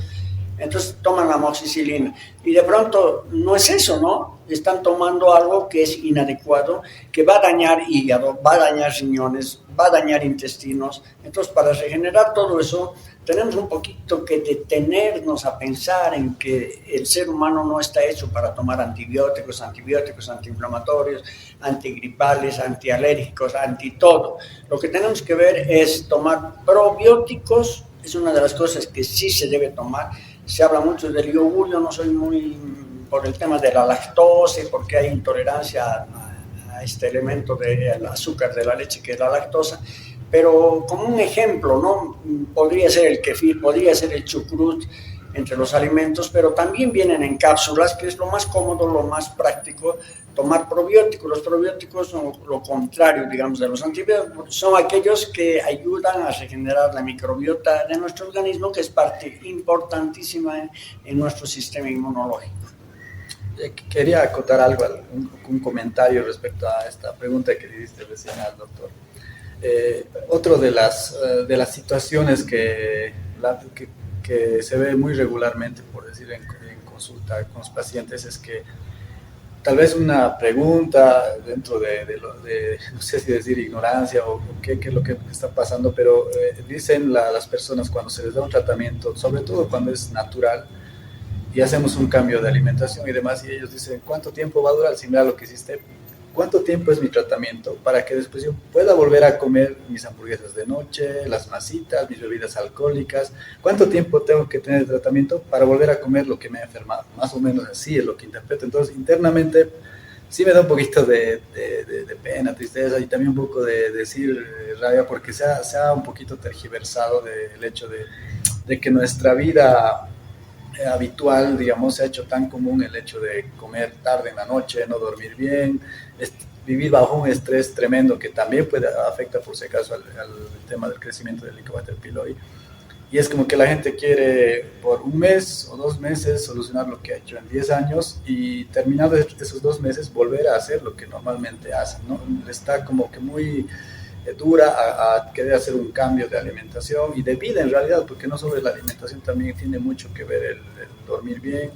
Entonces toman la amoxicilina y de pronto no es eso, ¿no? Están tomando algo que es inadecuado, que va a dañar hígado, va a dañar riñones, va a dañar intestinos. Entonces, para regenerar todo eso, tenemos un poquito que detenernos a pensar en que el ser humano no está hecho para tomar antibióticos, antiinflamatorios, antigripales, antialérgicos, anti todo. Lo que tenemos que ver es tomar probióticos, es una de las cosas que sí se debe tomar. Se habla mucho del yogur, yo no soy muy por el tema de la lactosa, porque hay intolerancia a este elemento del azúcar de la leche que es la lactosa, pero como un ejemplo, ¿no? Podría ser el kefir, podría ser el chucrut entre los alimentos, pero también vienen en cápsulas, que es lo más cómodo, lo más práctico, tomar probióticos. Los probióticos son lo contrario, digamos, de los antibióticos, son aquellos que ayudan a regenerar la microbiota de nuestro organismo, que es parte importantísima en nuestro sistema inmunológico. Quería acotar algo, un comentario respecto a esta pregunta que le diste recién al doctor. Otro de las situaciones que se ve muy regularmente, por decir en consulta con los pacientes, es que tal vez una pregunta dentro de no sé si decir ignorancia o qué es lo que está pasando, pero dicen las personas cuando se les da un tratamiento, sobre todo cuando es natural, y hacemos un cambio de alimentación y demás, y ellos dicen, ¿cuánto tiempo va a durar? Si mira lo que hiciste, ¿cuánto tiempo es mi tratamiento para que después yo pueda volver a comer mis hamburguesas de noche, las masitas, mis bebidas alcohólicas? ¿Cuánto tiempo tengo que tener de tratamiento para volver a comer lo que me ha enfermado? Más o menos así es lo que interpreto. Entonces, internamente, sí me da un poquito de pena, tristeza y también un poco de decir rabia, porque se ha un poquito tergiversado del hecho de que nuestra vida habitual, digamos, se ha hecho tan común el hecho de comer tarde en la noche, no dormir bien, vivir bajo un estrés tremendo que también afecta, por si acaso, al tema del crecimiento del Helicobacter pylori. Y es como que la gente quiere por un mes o 2 meses solucionar lo que ha hecho en 10 años y terminados esos 2 meses volver a hacer lo que normalmente hacen, ¿no? Está como que muy dura a querer hacer un cambio de alimentación y de vida en realidad, porque no solo la alimentación, también tiene mucho que ver el dormir bien,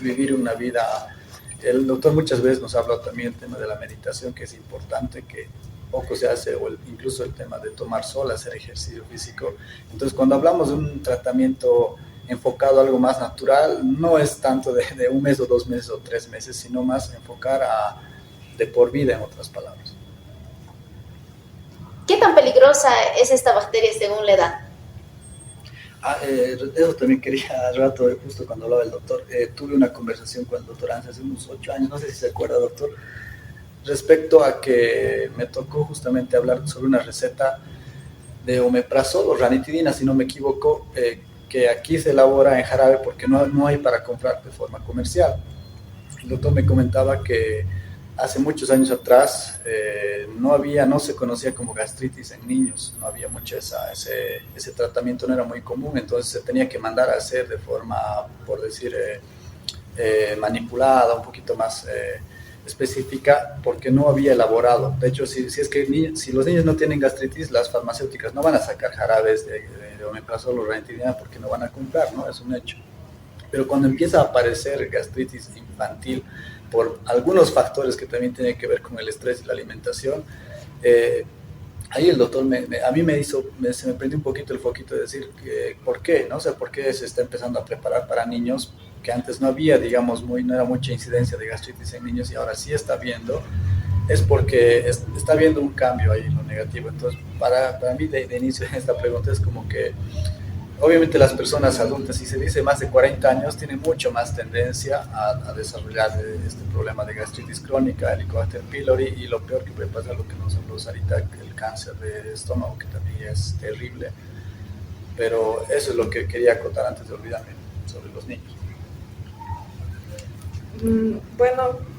vivir una vida. El doctor muchas veces nos habla también del tema de la meditación, que es importante, que poco se hace, o incluso el tema de tomar sol, hacer ejercicio físico. Entonces, cuando hablamos de un tratamiento enfocado a algo más natural, no es tanto de 1 mes o 2 meses o 3 meses, sino más enfocar de por vida, en otras palabras. ¿Qué tan peligrosa es esta bacteria según la edad? Eso también quería al rato, justo cuando hablaba el doctor. Tuve una conversación con el doctor Ángel hace unos 8 años, no sé si se acuerda, doctor, respecto a que me tocó justamente hablar sobre una receta de omeprazol o ranitidina, si no me equivoco, que aquí se elabora en jarabe porque no hay para comprar de forma comercial. El doctor me comentaba que hace muchos años atrás no se conocía como gastritis en niños, no había mucho ese tratamiento, no era muy común, entonces se tenía que mandar a hacer de forma, por decir, manipulada, un poquito más específica, porque no había elaborado. De hecho, si los niños no tienen gastritis, las farmacéuticas no van a sacar jarabes de omeprazol o ranitidina porque no van a comprar, ¿no? Es un hecho. Pero cuando empieza a aparecer gastritis infantil por algunos factores que también tienen que ver con el estrés y la alimentación, ahí el doctor a mí se me prendió un poquito el foquito de decir que, ¿por qué? ¿No? O sea, ¿por qué se está empezando a preparar para niños que antes no había, digamos, no era mucha incidencia de gastritis en niños y ahora sí está viendo? Es porque está habiendo un cambio ahí en lo negativo. Entonces, para mí de inicio esta pregunta es como que obviamente las personas adultas, si se dice más de 40 años, tienen mucho más tendencia a desarrollar este problema de gastritis crónica, Helicobacter pylori, y lo peor que puede pasar, lo que nos habló Sarita, el cáncer de estómago, que también es terrible. Pero eso es lo que quería acotar antes de olvidarme sobre los niños. Bueno,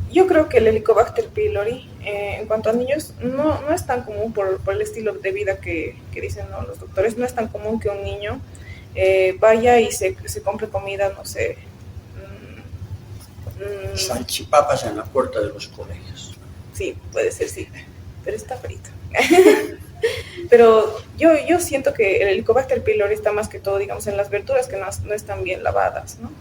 yo creo que el Helicobacter pylori, en cuanto a niños, no es tan común por el estilo de vida que dicen, ¿no?, los doctores. No es tan común que un niño vaya y se compre comida, no sé. Salchipapas en la puerta de los colegios. Sí, puede ser, sí, pero está frito. Pero yo siento que el Helicobacter pylori está más que todo, digamos, en las verduras que no están bien lavadas, ¿no?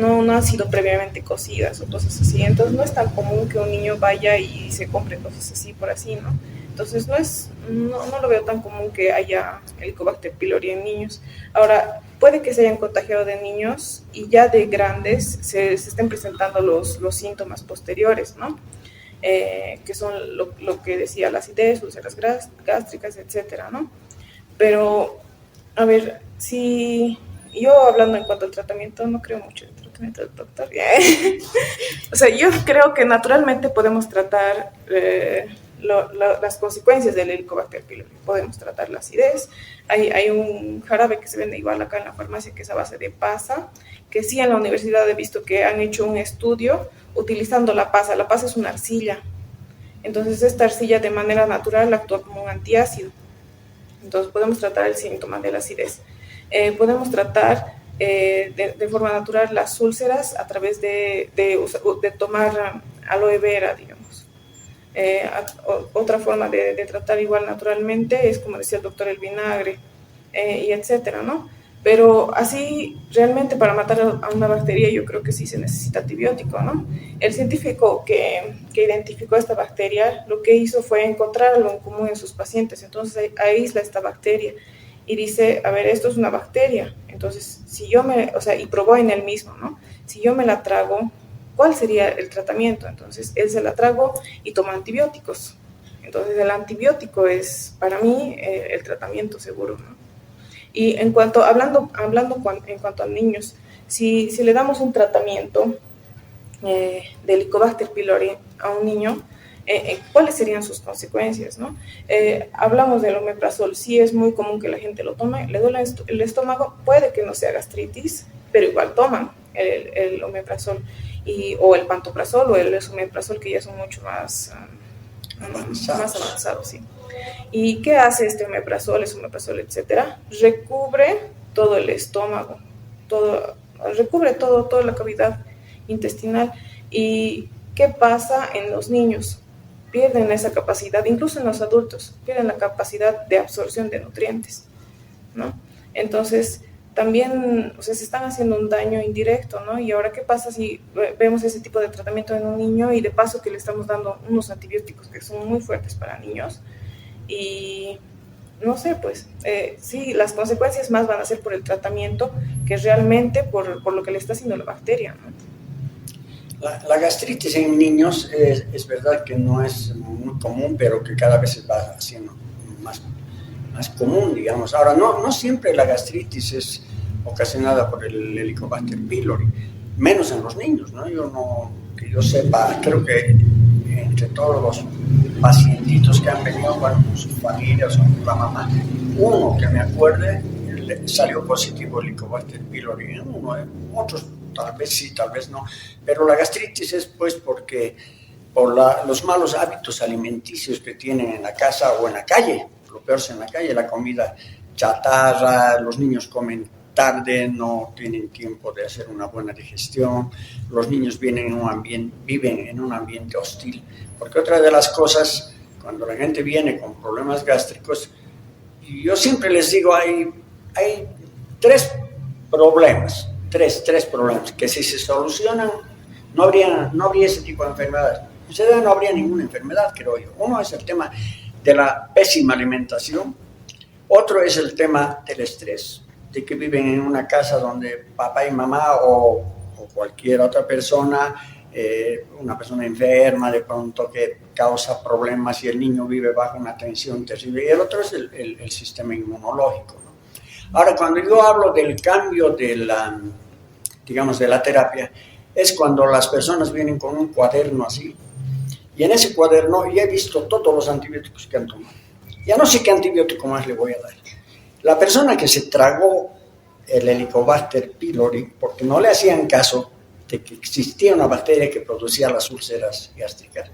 No han sido previamente cocidas o cosas así. Entonces no es tan común que un niño vaya y se compre cosas así por así, ¿no? Entonces no lo veo tan común que haya Helicobacter pylori en niños. Ahora, puede que se hayan contagiado de niños y ya de grandes se estén presentando los síntomas posteriores, ¿no? Que son lo que decía, la acidez, úlceras gástricas, etcétera, ¿no? Pero, a ver, si yo hablando en cuanto al tratamiento, no creo mucho en el tratamiento del doctor. O sea, yo creo que naturalmente podemos tratar las consecuencias del Helicobacter pylori. Podemos tratar la acidez. Hay un jarabe que se vende igual acá en la farmacia, que es a base de pasa, que sí, en la universidad he visto que han hecho un estudio utilizando la pasa. La pasa es una arcilla. Entonces esta arcilla de manera natural actúa como un antiácido. Entonces podemos tratar el síntoma de la acidez. Podemos tratar de forma natural las úlceras a través de tomar aloe vera, digamos. Otra forma de tratar igual naturalmente es, como decía el doctor, el vinagre, y etcétera, ¿no? Pero así, realmente para matar a una bacteria yo creo que sí se necesita antibiótico, ¿no? El científico que identificó esta bacteria, lo que hizo fue encontrar algo en común en sus pacientes. Entonces aísla esta bacteria y dice, a ver, esto es una bacteria. Entonces, y probó en él mismo, ¿no? Si yo me la trago, ¿cuál sería el tratamiento? Entonces, él se la tragó y toma antibióticos. Entonces, el antibiótico es, para mí, el tratamiento seguro, ¿no? Y hablando en cuanto a niños, si le damos un tratamiento de Helicobacter pylori a un niño, ¿cuáles serían sus consecuencias, no? Hablamos del omeprazol. Sí, es muy común que la gente lo tome, le duele el estómago, puede que no sea gastritis, pero igual toman el omeprazol, o el pantoprazol o el esomeprazol, que ya son mucho más avanzados, sí. ¿Y qué hace este omeprazol, esomeprazol, etcétera? Recubre todo el estómago, recubre toda la cavidad intestinal. ¿Y qué pasa en los niños? Pierden esa capacidad, incluso en los adultos, pierden la capacidad de absorción de nutrientes, ¿no? Entonces, también, se están haciendo un daño indirecto, ¿no? Y ahora, ¿qué pasa si vemos ese tipo de tratamiento en un niño y de paso que le estamos dando unos antibióticos que son muy fuertes para niños? Y no sé, pues, sí, las consecuencias más van a ser por el tratamiento que realmente por lo que le está haciendo la bacteria, ¿no? La gastritis en niños es verdad que no es muy común, pero que cada vez se va haciendo más común, digamos. Ahora, no siempre la gastritis es ocasionada por el Helicobacter pylori, menos en los niños, ¿no? Que yo sepa, creo que entre todos los pacientitos que han venido, bueno, con sus familias o con la mamá, uno que me acuerde salió positivo Helicobacter pylori, otros tal vez sí, tal vez no, pero la gastritis es pues por los malos hábitos alimenticios que tienen en la casa o en la calle. Lo peor es en la calle, la comida chatarra, los niños comen tarde, no tienen tiempo de hacer una buena digestión, los niños viven en un ambiente hostil, porque otra de las cosas, cuando la gente viene con problemas gástricos, yo siempre les digo, hay tres problemas. tres problemas, que si se solucionan, no habría ese tipo de enfermedades. En realidad no habría ninguna enfermedad, creo yo. Uno es el tema de la pésima alimentación, otro es el tema del estrés, de que viven en una casa donde papá y mamá o cualquier otra persona, una persona enferma de pronto que causa problemas y el niño vive bajo una tensión terrible, y el otro es el sistema inmunológico, ¿no? Ahora, cuando yo hablo del cambio de la terapia, es cuando las personas vienen con un cuaderno así, y en ese cuaderno ya he visto todos los antibióticos que han tomado. Ya no sé qué antibiótico más le voy a dar. La persona que se tragó el Helicobacter pylori, porque no le hacían caso de que existía una bacteria que producía las úlceras gástricas,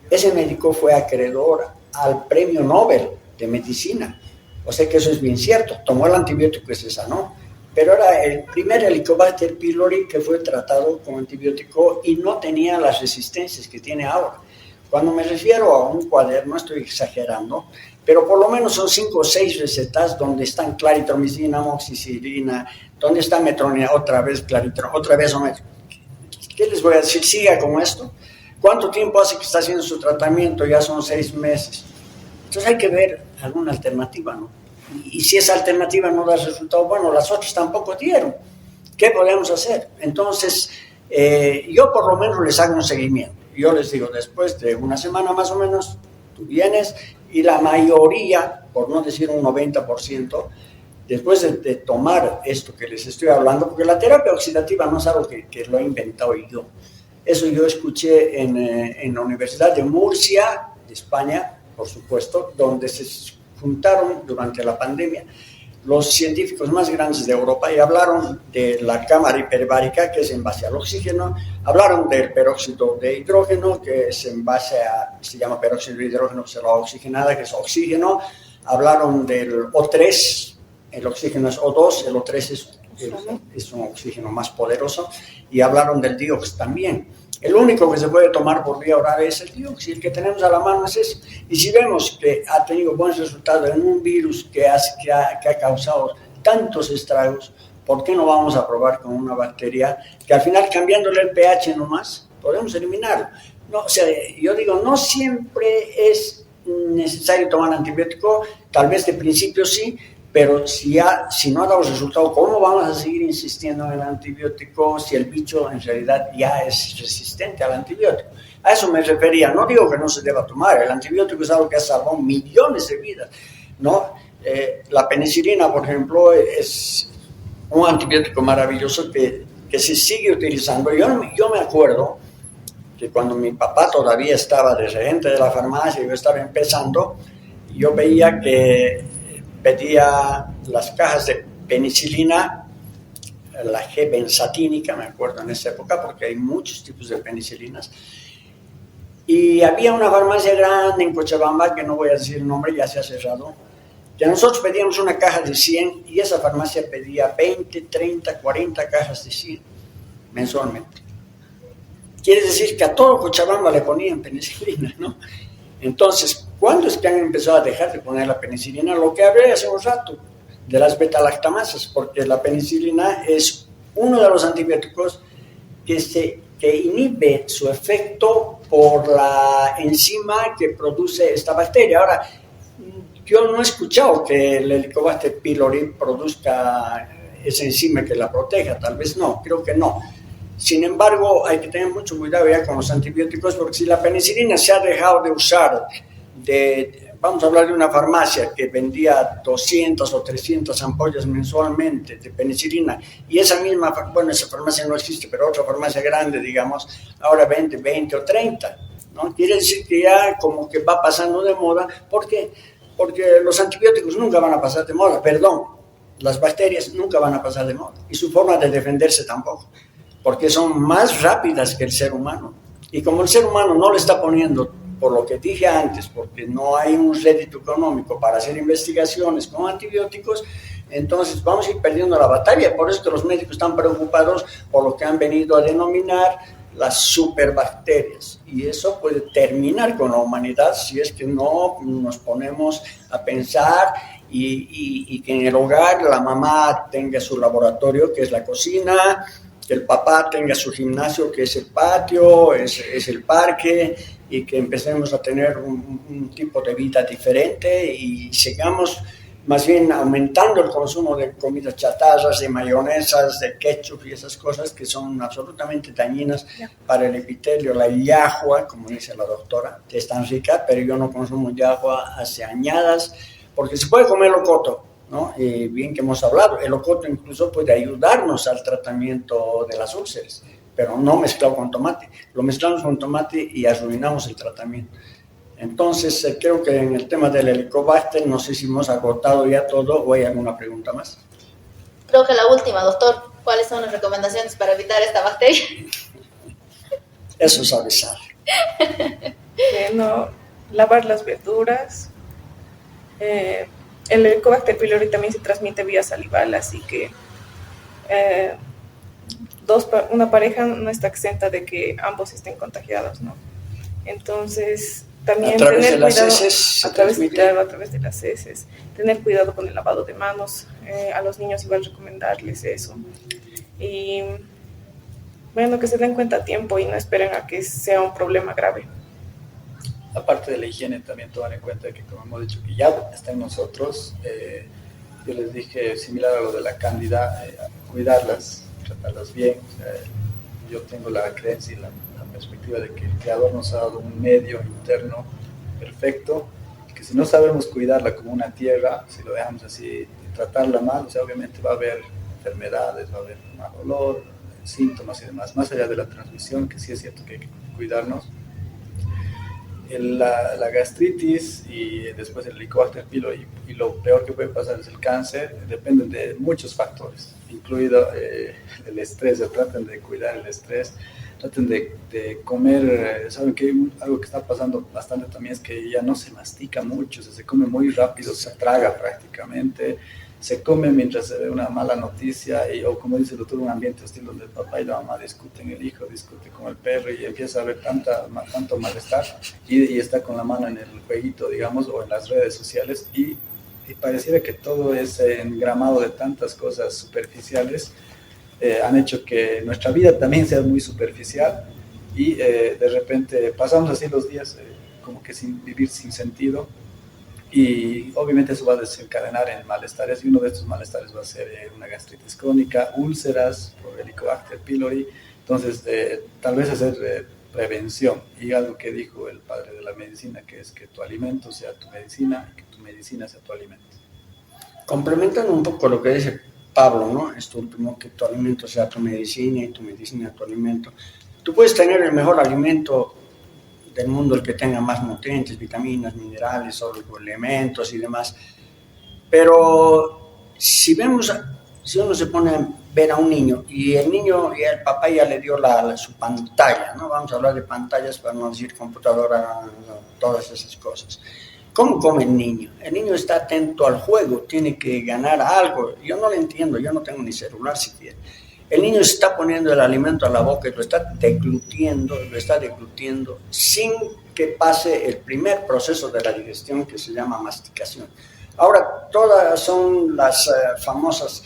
ese médico fue acreedor al premio Nobel de medicina. O sea que eso es bien cierto. Tomó el antibiótico y se sanó. Pero era el primer Helicobacter pylori que fue tratado con antibiótico y no tenía las resistencias que tiene ahora. Cuando me refiero a un cuaderno, estoy exagerando, pero por lo menos son 5 o 6 recetas donde están claritromicina, amoxicilina, donde está metronidazol, otra vez ¿Qué les voy a decir? Siga con esto. ¿Cuánto tiempo hace que está haciendo su tratamiento? Ya son 6 meses. Entonces hay que ver alguna alternativa, ¿no? Y si esa alternativa no da resultado, bueno, las otras tampoco dieron. ¿Qué podemos hacer? Entonces, yo por lo menos les hago un seguimiento. Yo les digo, después de una semana más o menos, tú vienes y la mayoría, por no decir un 90%, después de tomar esto que les estoy hablando, porque la terapia oxidativa no es algo que lo he inventado yo. Eso yo escuché en la Universidad de Murcia, de España, por supuesto, donde se juntaron durante la pandemia los científicos más grandes de Europa y hablaron de la cámara hiperbárica, que es en base al oxígeno, hablaron del peróxido de hidrógeno, que es en base se llama peróxido de hidrógeno, que es la oxigenada, que es oxígeno, hablaron del O3, el oxígeno es O2, el O3 es un oxígeno más poderoso, y hablaron del dióxido también. El único que se puede tomar por vía oral es el dióxido, el que tenemos a la mano es ese. Y si vemos que ha tenido buenos resultados en un virus que ha causado tantos estragos, ¿por qué no vamos a probar con una bacteria que al final, cambiándole el pH nomás, podemos eliminarlo? No, o sea, yo digo, no siempre es necesario tomar antibiótico, tal vez de principio sí, pero si no ha dado resultado, ¿cómo vamos a seguir insistiendo en el antibiótico si el bicho en realidad ya es resistente al antibiótico? A eso me refería. No digo que no se deba tomar. El antibiótico es algo que ha salvado millones de vidas, ¿no? La penicilina, por ejemplo, es un antibiótico maravilloso que se sigue utilizando. Yo me acuerdo que cuando mi papá todavía estaba de regente de la farmacia y yo estaba empezando, yo veía que pedía las cajas de penicilina, la G-benzatínica, me acuerdo en esa época, porque hay muchos tipos de penicilinas. Y había una farmacia grande en Cochabamba, que no voy a decir el nombre, ya se ha cerrado, que nosotros pedíamos una caja de 100 y esa farmacia pedía 20, 30, 40 cajas de 100 mensualmente. Quiere decir que a todo Cochabamba le ponían penicilina, ¿no? Entonces, ¿cuándo es que han empezado a dejar de poner la penicilina? Lo que hablé hace un rato, de las beta-lactamasas, porque la penicilina es uno de los antibióticos que inhibe su efecto por la enzima que produce esta bacteria. Ahora, yo no he escuchado que el Helicobacter pylori produzca esa enzima que la proteja, tal vez no, creo que no. Sin embargo, hay que tener mucho cuidado ya con los antibióticos, porque si la penicilina se ha dejado de usar, vamos a hablar de una farmacia que vendía 200 o 300 ampollas mensualmente de penicilina, y esa farmacia no existe, pero otra farmacia grande, digamos, ahora vende 20 o 30, ¿no? Quiere decir que ya como que va pasando de moda, porque los antibióticos nunca van a pasar de moda, las bacterias nunca van a pasar de moda, y su forma de defenderse tampoco, porque son más rápidas que el ser humano. Y como el ser humano no le está poniendo, por lo que dije antes, porque no hay un rédito económico para hacer investigaciones con antibióticos, entonces vamos a ir perdiendo la batalla. Por eso que los médicos están preocupados por lo que han venido a denominar las superbacterias. Y eso puede terminar con la humanidad si es que no nos ponemos a pensar y que en el hogar la mamá tenga su laboratorio, que es la cocina, que el papá tenga su gimnasio, que es el patio, es el parque, y que empecemos a tener un tipo de vida diferente y sigamos más bien aumentando el consumo de comidas chatarras, de mayonesas, de ketchup y esas cosas que son absolutamente dañinas para el epitelio. La yahua, como dice la doctora, que es tan rica, pero yo no consumo yahua hace añadas, porque se puede comer locoto, ¿no? Bien que hemos hablado, el locoto incluso puede ayudarnos al tratamiento de las úlceras, pero no mezclado con tomate. Lo mezclamos con tomate y arruinamos el tratamiento. Entonces, creo que en el tema del Helicobacter, no sé si hemos agotado ya todo o hay alguna pregunta más. Creo que la última, doctor. ¿Cuáles son las recomendaciones para evitar esta bacteria? Eso es avisar. No, lavar las verduras. El Helicobacter pylori también se transmite vía salival, así que una pareja no está exenta de que ambos estén contagiados, ¿no? Entonces, también a través tener de las cuidado, heces, a través de las heces, tener cuidado con el lavado de manos, a los niños igual recomendarles eso. Y bueno, que se den cuenta a tiempo y no esperen a que sea un problema grave. Aparte de la higiene, también tomar en cuenta que, como hemos dicho, que ya está en nosotros. Yo les dije, similar a lo de la cándida, cuidarlas, tratarlas bien. Yo tengo la creencia y la perspectiva de que el Creador nos ha dado un medio interno perfecto, que si no sabemos cuidarla como una tierra, si lo dejamos así, tratarla mal, o sea, obviamente va a haber enfermedades, va a haber mal olor, síntomas y demás, más allá de la transmisión, que sí es cierto que hay que cuidarnos. La gastritis y después el Helicobacter pylori, y lo peor que puede pasar es el cáncer, dependen de muchos factores, incluido el estrés. Traten de cuidar el estrés, traten de comer. Saben que algo que está pasando bastante también es que ya no se mastica mucho, se come muy rápido, se traga prácticamente, se come mientras se ve una mala noticia, o como dice el doctor, un ambiente hostil donde el papá y la mamá discuten, el hijo discute con el perro y empieza a haber tanto malestar y está con la mano en el jueguito, digamos, o en las redes sociales y pareciera que todo ese engramado de tantas cosas superficiales han hecho que nuestra vida también sea muy superficial y de repente pasamos así los días como que sin vivir sin sentido. Y obviamente eso va a desencadenar en malestares, y uno de estos malestares va a ser una gastritis crónica, úlceras por Helicobacter pylori. Entonces, tal vez hacer prevención. Y algo que dijo el padre de la medicina, que es que tu alimento sea tu medicina y que tu medicina sea tu alimento. Complementando un poco lo que dice Pablo, ¿no? Esto último, que tu alimento sea tu medicina y tu medicina tu alimento. Tú puedes tener el mejor alimento del mundo, el que tenga más nutrientes, vitaminas, minerales, elementos y demás. Pero si uno se pone a ver a un niño y el papá ya le dio su pantalla, ¿no? Vamos a hablar de pantallas para no decir computadora, todas esas cosas. ¿Cómo come el niño? El niño está atento al juego, tiene que ganar algo. Yo no lo entiendo, yo no tengo ni celular siquiera. El niño está poniendo el alimento a la boca y lo está deglutiendo sin que pase el primer proceso de la digestión que se llama masticación. Ahora, todas son las famosas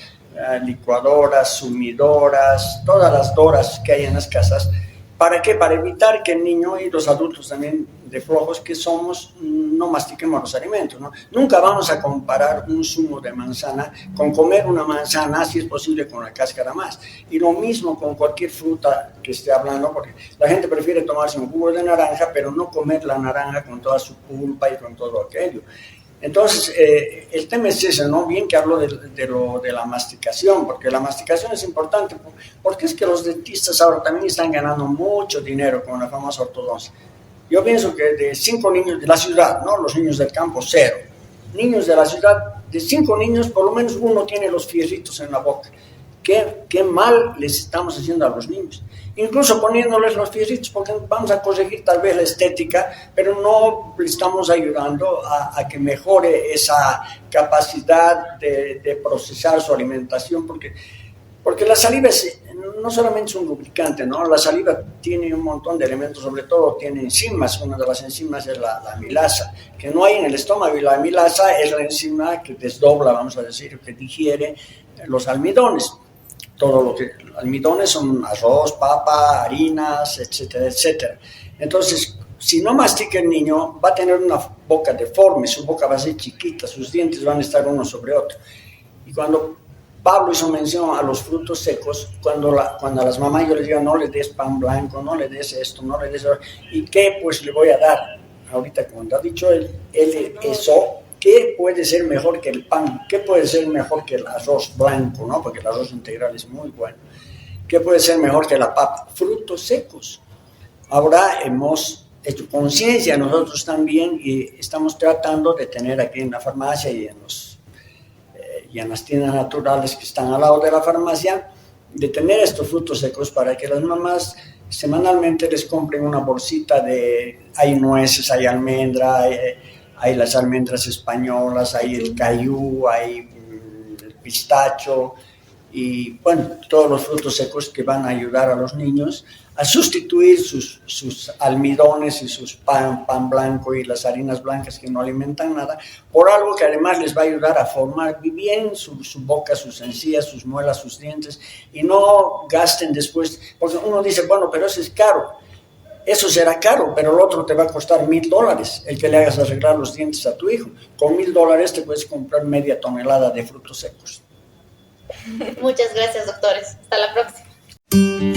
licuadoras, sumidoras, todas las doras que hay en las casas. ¿Para qué? Para evitar que el niño y los adultos también de flojos que somos no mastiquemos los alimentos, ¿no? Nunca vamos a comparar un zumo de manzana con comer una manzana, si es posible, con la cáscara más. Y lo mismo con cualquier fruta que esté hablando, porque la gente prefiere tomarse un jugo de naranja, pero no comer la naranja con toda su pulpa y con todo aquello. Entonces, el tema es ese, ¿no? Bien que hablo de la masticación, porque la masticación es importante, porque es que los dentistas ahora también están ganando mucho dinero con la famosa ortodoncia. Yo pienso que de 5 niños de la ciudad, ¿no? Los niños del campo, 0. Niños de la ciudad, de 5 niños, por lo menos uno tiene los fierritos en la boca. Qué mal les estamos haciendo a los niños. Incluso poniéndoles los fierritos, porque vamos a corregir tal vez la estética, pero no le estamos ayudando a que mejore esa capacidad de procesar su alimentación, porque la saliva no solamente es un lubricante, ¿no? La saliva tiene un montón de elementos, sobre todo tiene enzimas. Una de las enzimas es la amilasa, que no hay en el estómago, y la amilasa es la enzima que desdobla, vamos a decir, que digiere los almidones. Todo lo que almidones son arroz, papa, harinas, etcétera, etcétera. Entonces, si no mastica el niño, va a tener una boca deforme, su boca va a ser chiquita, sus dientes van a estar uno sobre otro. Y cuando Pablo hizo mención a los frutos secos, cuando a las mamás yo les digo, no le des pan blanco, no le des esto, no le des eso, ¿y qué pues le voy a dar? Ahorita, cuando ha dicho él eso, ¿qué puede ser mejor que el pan? ¿Qué puede ser mejor que el arroz blanco, no? Porque el arroz integral es muy bueno. ¿Qué puede ser mejor que la papa? Frutos secos. Ahora hemos hecho conciencia nosotros también y estamos tratando de tener aquí en la farmacia y en las tiendas naturales que están al lado de la farmacia, de tener estos frutos secos para que las mamás semanalmente les compren una bolsita hay nueces, hay almendra, hay las almendras españolas, hay el cayú, hay el pistacho y bueno, todos los frutos secos que van a ayudar a los niños a sustituir sus almidones y sus pan blanco y las harinas blancas que no alimentan nada, por algo que además les va a ayudar a formar bien su boca, sus encías, sus muelas, sus dientes, y no gasten después, porque uno dice, bueno, pero eso es caro. Eso será caro, pero el otro te va a costar $1,000, el que le hagas arreglar los dientes a tu hijo. Con $1,000 te puedes comprar media tonelada de frutos secos. Muchas gracias, doctores. Hasta la próxima.